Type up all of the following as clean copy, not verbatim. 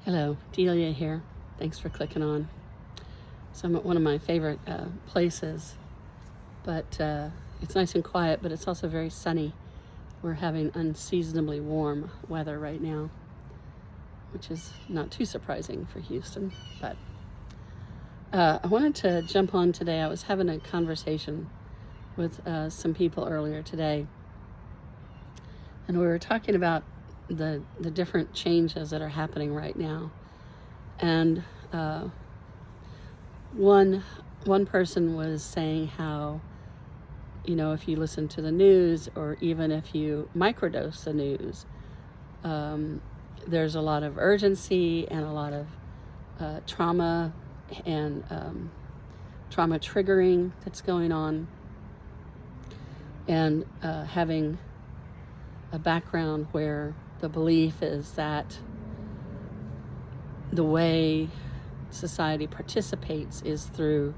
Hello, Delia here. Thanks for clicking on. So I'm at one of my favorite places, but it's nice and quiet, but it's also very sunny. We're having unseasonably warm weather right now, which is not too surprising for Houston. But I wanted to jump on today. I was having a conversation with some people earlier today, and we were talking about the different changes that are happening right now. And one person was saying how, if you listen to the news or even if you microdose the news, there's a lot of urgency and a lot of trauma and trauma triggering that's going on, and having a background where the belief is that the way society participates is through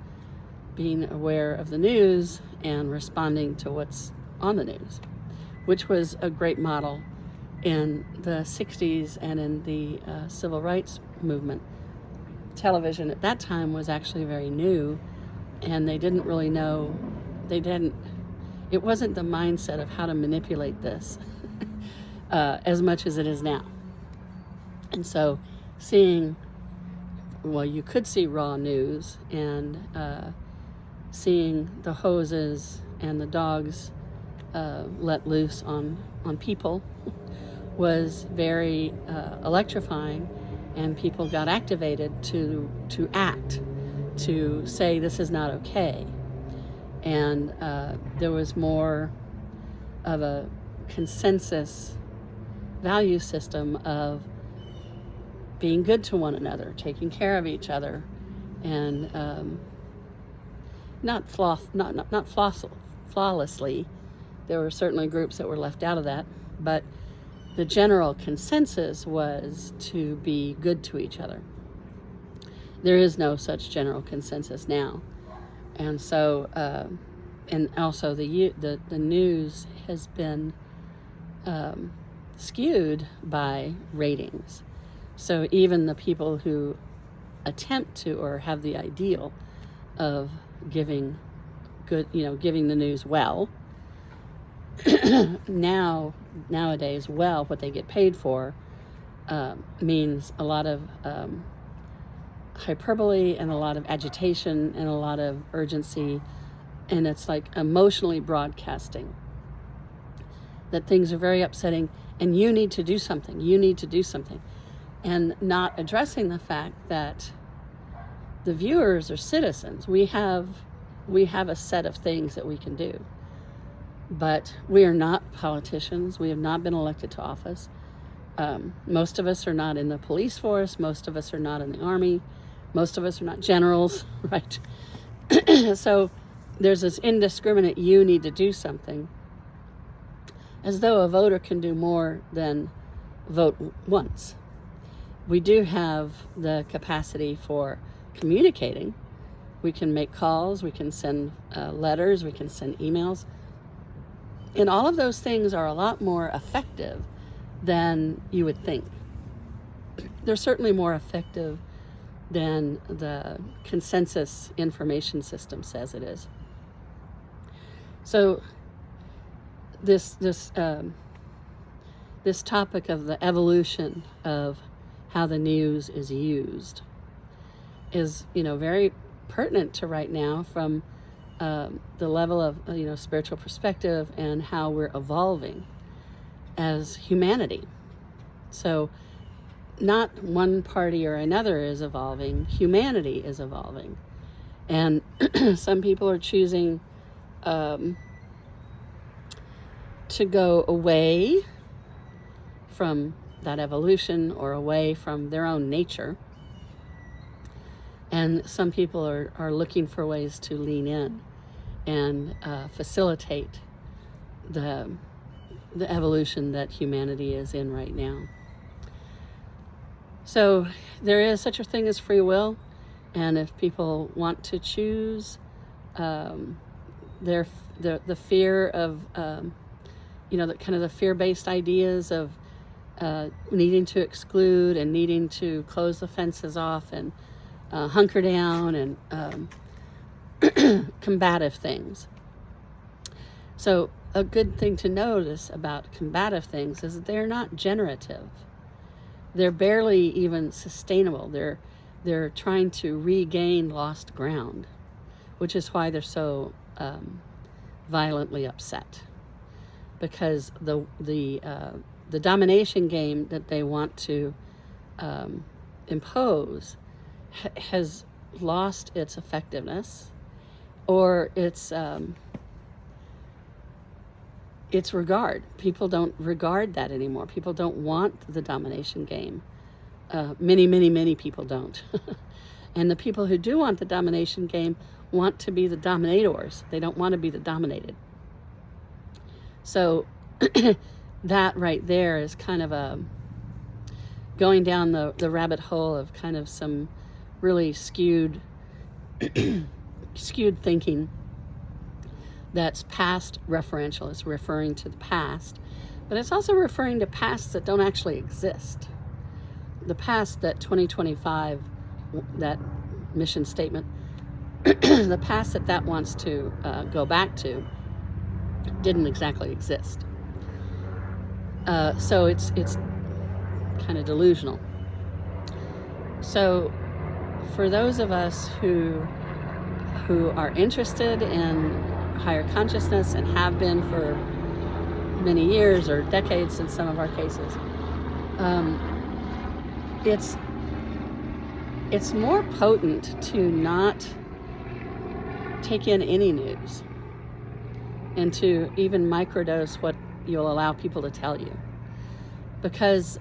being aware of the news and responding to what's on the news, which was a great model in the 60s and in the civil rights movement. Television at that time was actually very new, and they didn't really know, it wasn't the mindset of how to manipulate this as much as it is now. And so you could see raw news, and seeing the hoses and the dogs let loose on people was very electrifying, and people got activated to act, to say this is not okay. And there was more of a consensus value system of being good to one another, taking care of each other, and not flawlessly. There were certainly groups that were left out of that, but the general consensus was to be good to each other. There is no such general consensus now, and so and also the news has been skewed by ratings. So even the people who attempt to or have the ideal of giving the news well, nowadays, what they get paid for means a lot of hyperbole and a lot of agitation and a lot of urgency, and it's like emotionally broadcasting that things are very upsetting and you need to do something, and not addressing the fact that the viewers are citizens. We have a set of things that we can do, but we are not politicians. We have not been elected to office. Most of us are not in the police force. Most of us are not in the army. Most of us are not generals, right? So there's this indiscriminate, you need to do something, as though a voter can do more than vote once. We do have the capacity for communicating. We can make calls, we can send letters, we can send emails. And all of those things are a lot more effective than you would think. They're certainly more effective than the consensus information system says it is. So this topic of the evolution of how the news is used is, very pertinent to right now, from the level of, spiritual perspective and how we're evolving as humanity. So not one party or another is evolving, humanity is evolving. And some people are choosing to go away from that evolution or away from their own nature. And some people are looking for ways to lean in and facilitate the evolution that humanity is in right now. So there is such a thing as free will, and if people want to choose, the fear of the fear-based ideas of needing to exclude and needing to close the fences off and hunker down and combative things. So a good thing to notice about combative things is that they're not generative. They're barely even sustainable. They're trying to regain lost ground, which is why they're so violently upset, because the domination game that they want to impose has lost its effectiveness, or its regard. People don't regard that anymore. People don't want the domination game. Many people don't. And the people who do want the domination game want to be the dominators. They don't want to be the dominated. So that right there is kind of a going down the rabbit hole of kind of some really skewed thinking that's past referential. It's referring to the past, but it's also referring to pasts that don't actually exist. The past that 2025, that mission statement, the past that wants to go back to didn't exactly exist. So it's kind of delusional. So for those of us who are interested in higher consciousness and have been for many years or decades in some of our cases, it's more potent to not take in any news and to even microdose what you'll allow people to tell you, because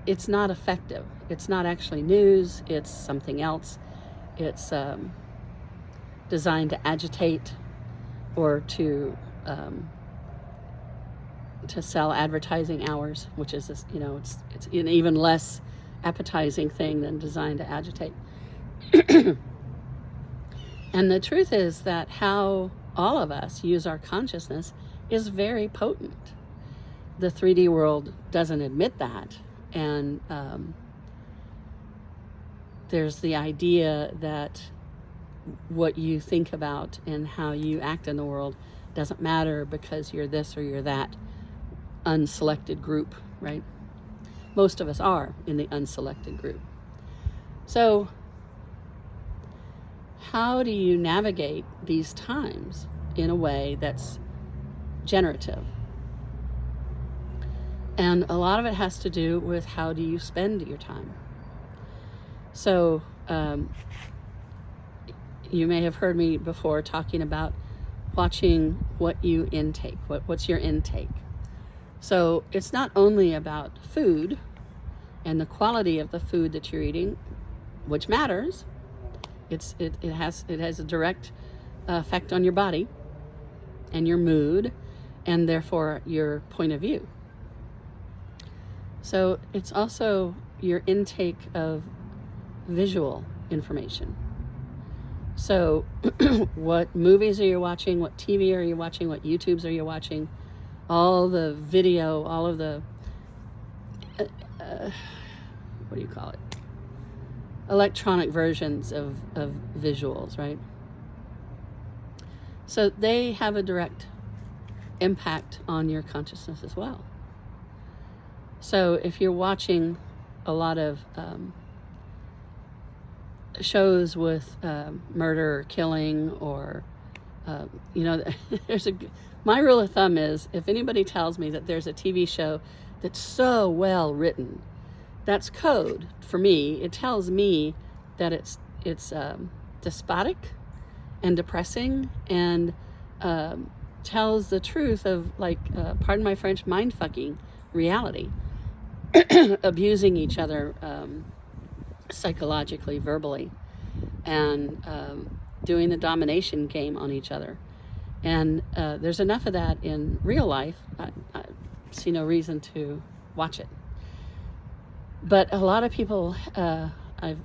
it's not effective. It's not actually news. It's something else. It's designed to agitate or to sell advertising hours, which is this, it's an even less appetizing thing than designed to agitate. And the truth is that how all of us use our consciousness is very potent. The 3D world doesn't admit that, and there's the idea that what you think about and how you act in the world doesn't matter because you're this or you're that unselected group, right? Most of us are in the unselected group. So how do you navigate these times in a way that's generative? And a lot of it has to do with how do you spend your time. So you may have heard me before talking about watching what you intake. What's your intake? So it's not only about food and the quality of the food that you're eating, which matters. It has a direct effect on your body and your mood, and therefore your point of view. So it's also your intake of visual information. So what movies are you watching? What TV are you watching? What YouTubes are you watching? All the video, all of the, what do you call it? Electronic versions of visuals, right? So they have a direct impact on your consciousness as well. So if you're watching a lot of shows with murder or killing, or my rule of thumb is, if anybody tells me that there's a TV show that's so well written, that's code for me. It tells me that it's despotic and depressing, and tells the truth of, pardon my French, mind-fucking reality, abusing each other psychologically, verbally, and doing the domination game on each other. And there's enough of that in real life. I see no reason to watch it. But a lot of people, I've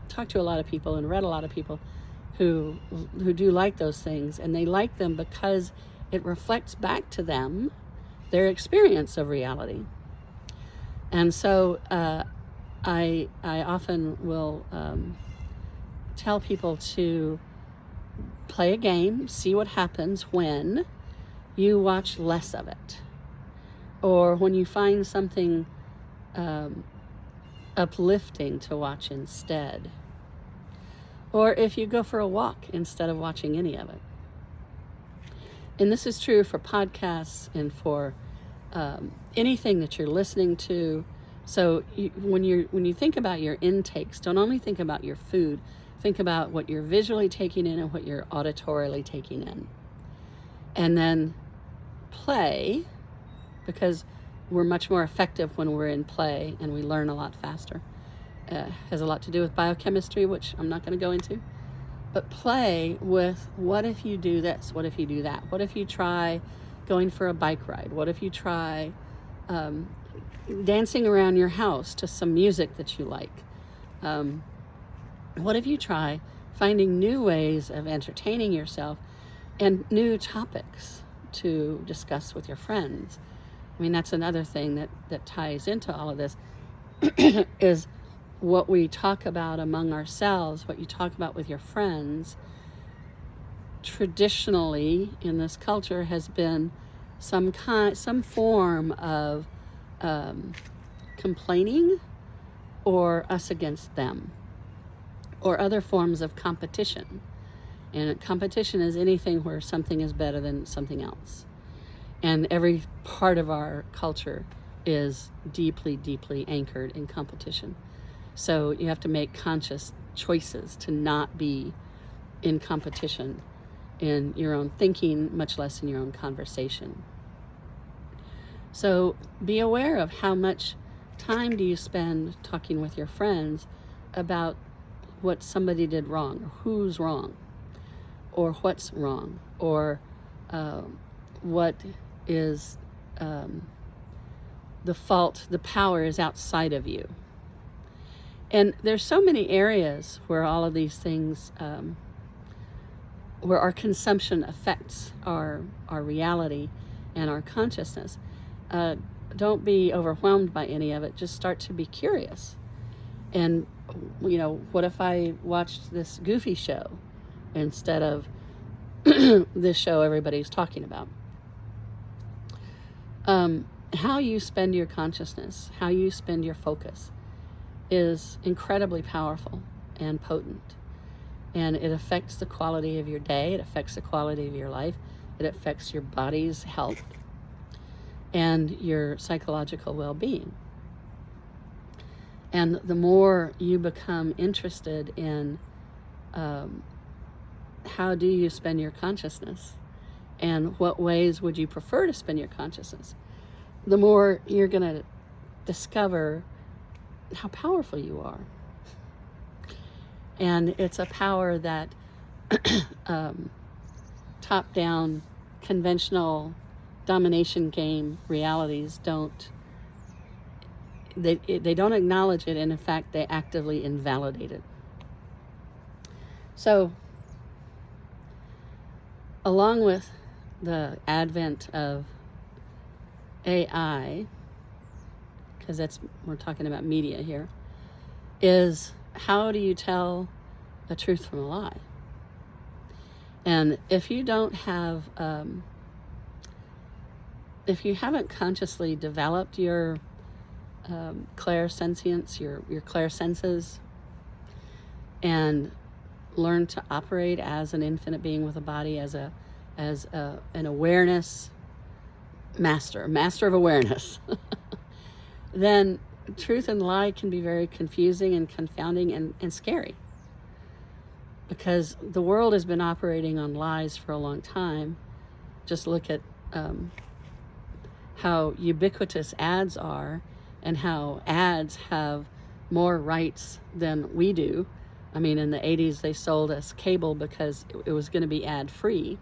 talked to a lot of people and read a lot of people who do like those things, and they like them because it reflects back to them their experience of reality. And so I often will tell people to play a game, see what happens when you watch less of it, or when you find something uplifting to watch instead, or if you go for a walk instead of watching any of it. And this is true for podcasts and for anything that you're listening to. So when you think about your intakes, don't only think about your food. Think about what you're visually taking in and what you're auditorily taking in. And then play, because we're much more effective when we're in play and we learn a lot faster. Has a lot to do with biochemistry, which I'm not going to go into. But play with, what if you do this? What if you do that? What if you try going for a bike ride? What if you try dancing around your house to some music that you like? What if you try finding new ways of entertaining yourself and new topics to discuss with your friends? I mean, that's another thing that ties into all of this is what we talk about among ourselves, what you talk about with your friends, traditionally in this culture has been some form of complaining or us against them, or other forms of competition. And competition is anything where something is better than something else. And every part of our culture is deeply, deeply anchored in competition. So you have to make conscious choices to not be in competition in your own thinking, much less in your own conversation. So be aware of how much time do you spend talking with your friends about what somebody did wrong, or who's wrong, or what's wrong, or what is the fault, the power is outside of you. And there's so many areas where all of these things, where our consumption affects our reality and our consciousness. Don't be overwhelmed by any of it. Just start to be curious. And, what if I watched this goofy show instead of this show everybody's talking about? How you spend your consciousness, how you spend your focus is incredibly powerful and potent. And it affects the quality of your day. It affects the quality of your life. It affects your body's health and your psychological well-being. And the more you become interested in how do you spend your consciousness and what ways would you prefer to spend your consciousness, the more you're going to discover how powerful you are. And it's a power that top-down, conventional domination game realities don't acknowledge it, and in fact they actively invalidate it. So along with the advent of AI, because we're talking about media here, is how do you tell a truth from a lie? And if you don't have, if you haven't consciously developed your clairsentience, your clairsenses, and learn to operate as an infinite being with a body, as an awareness master of awareness, then truth and lie can be very confusing and confounding and scary, because the world has been operating on lies for a long time. Just look at how ubiquitous ads are, and how ads have more rights than we do. I mean, in the 80s, they sold us cable because it was going to be ad-free,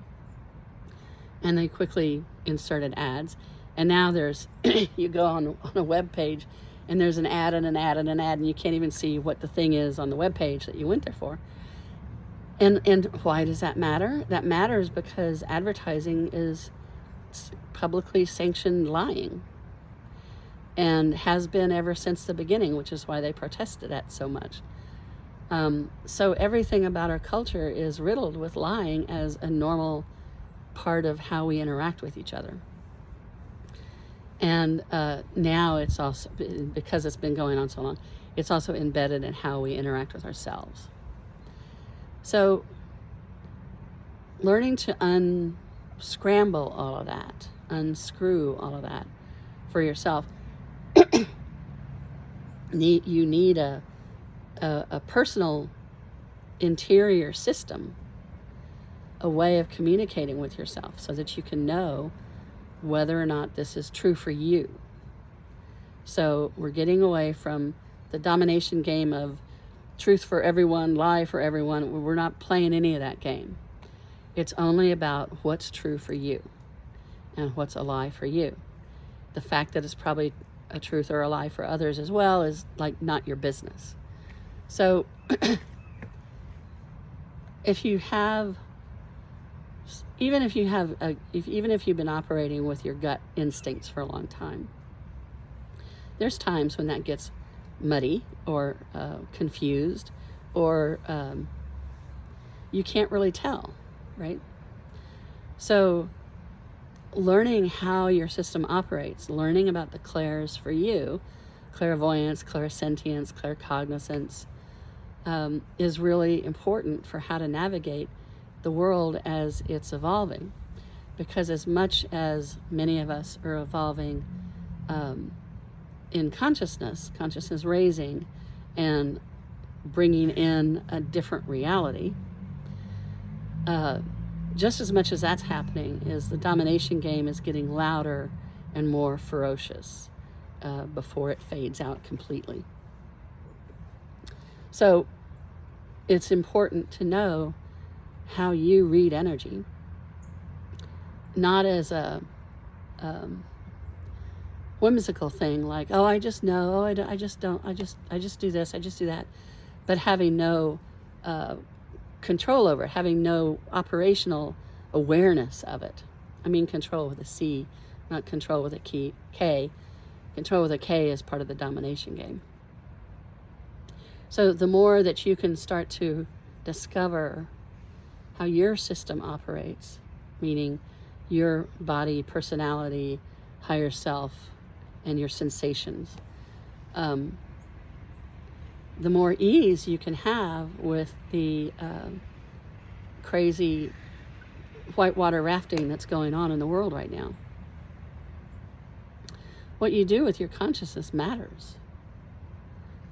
and they quickly inserted ads. And now there's, you go on a web page, and there's an ad and an ad and an ad, and you can't even see what the thing is on the web page that you went there for. And why does that matter? That matters because advertising is publicly sanctioned lying. and has been ever since the beginning, which is why they protested it so much. So everything about our culture is riddled with lying as a normal part of how we interact with each other. And now it's also, because it's been going on so long, it's also embedded in how we interact with ourselves. So learning to unscramble all of that, unscrew all of that for yourself, you need a personal interior system, a way of communicating with yourself so that you can know whether or not this is true for you. So we're getting away from the domination game of truth for everyone, lie for everyone. We're not playing any of that game. It's only about what's true for you and what's a lie for you. The fact that it's probably a truth or a lie for others as well is like not your business. So if you've been operating with your gut instincts for a long time, there's times when that gets muddy or confused, or you can't really tell, right? So learning how your system operates, learning about the clairs for you, clairvoyance, clairsentience, claircognizance, is really important for how to navigate the world as it's evolving. Because as much as many of us are evolving in consciousness raising and bringing in a different reality, just as much as that's happening is the domination game is getting louder and more ferocious before it fades out completely. So it's important to know how you read energy, not as a whimsical thing like, oh, I just know, oh, I just don't, I just do this, I just do that, but having no control over it, having no operational awareness of it. I mean control with a C, not control with a K. Control with a K is part of the domination game. So the more that you can start to discover how your system operates, meaning your body, personality, higher self, and your sensations, the more ease you can have with the crazy whitewater rafting that's going on in the world right now. What you do with your consciousness matters.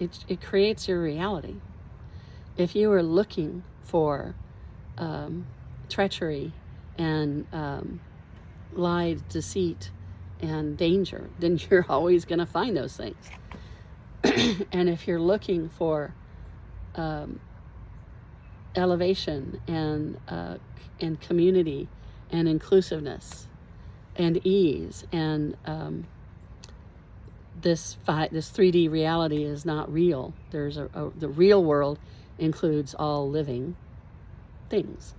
It creates your reality. If you are looking for treachery and lie, deceit, and danger, then you're always going to find those things. And if you're looking for elevation and community and inclusiveness and ease and this 3D reality is not real. There's the real world includes all living things.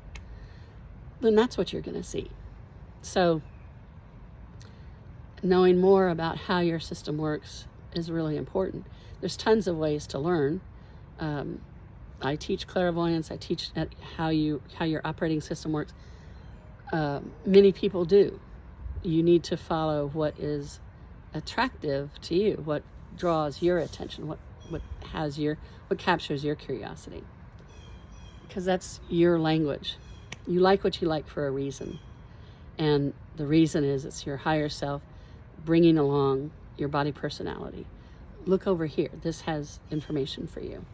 Then that's what you're going to see. So knowing more about how your system works is really important. There's tons of ways to learn. I teach clairvoyance. I teach how your operating system works. Many people do. You need to follow what is attractive to you, what draws your attention, what captures your curiosity, because that's your language. You like what you like for a reason, and the reason is it's your higher self bringing along your body personality. Look over here, this has information for you.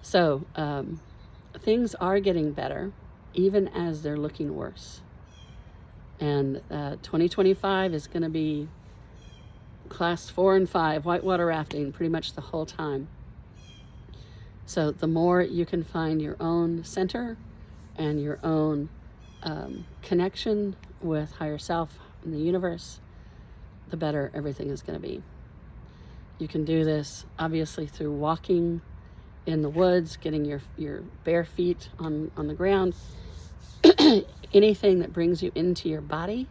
So things are getting better even as they're looking worse, and 2025 is going to be class 4 and 5 whitewater rafting pretty much the whole time. So the more you can find your own center and your own connection with higher self and the universe, the better everything is going to be. You can do this obviously through walking in the woods, getting your bare feet on the ground. Anything that brings you into your body,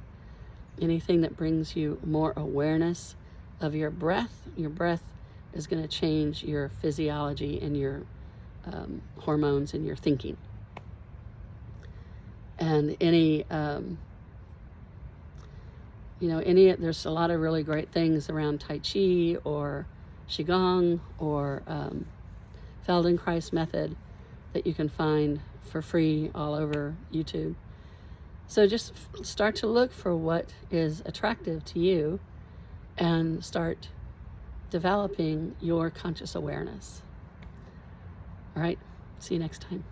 anything that brings you more awareness of your breath. Your breath is going to change your physiology and your hormones and your thinking. And there's a lot of really great things around Tai Chi or Qigong or Feldenkrais method that you can find for free all over YouTube. So just start to look for what is attractive to you and start developing your conscious awareness. All right, see you next time.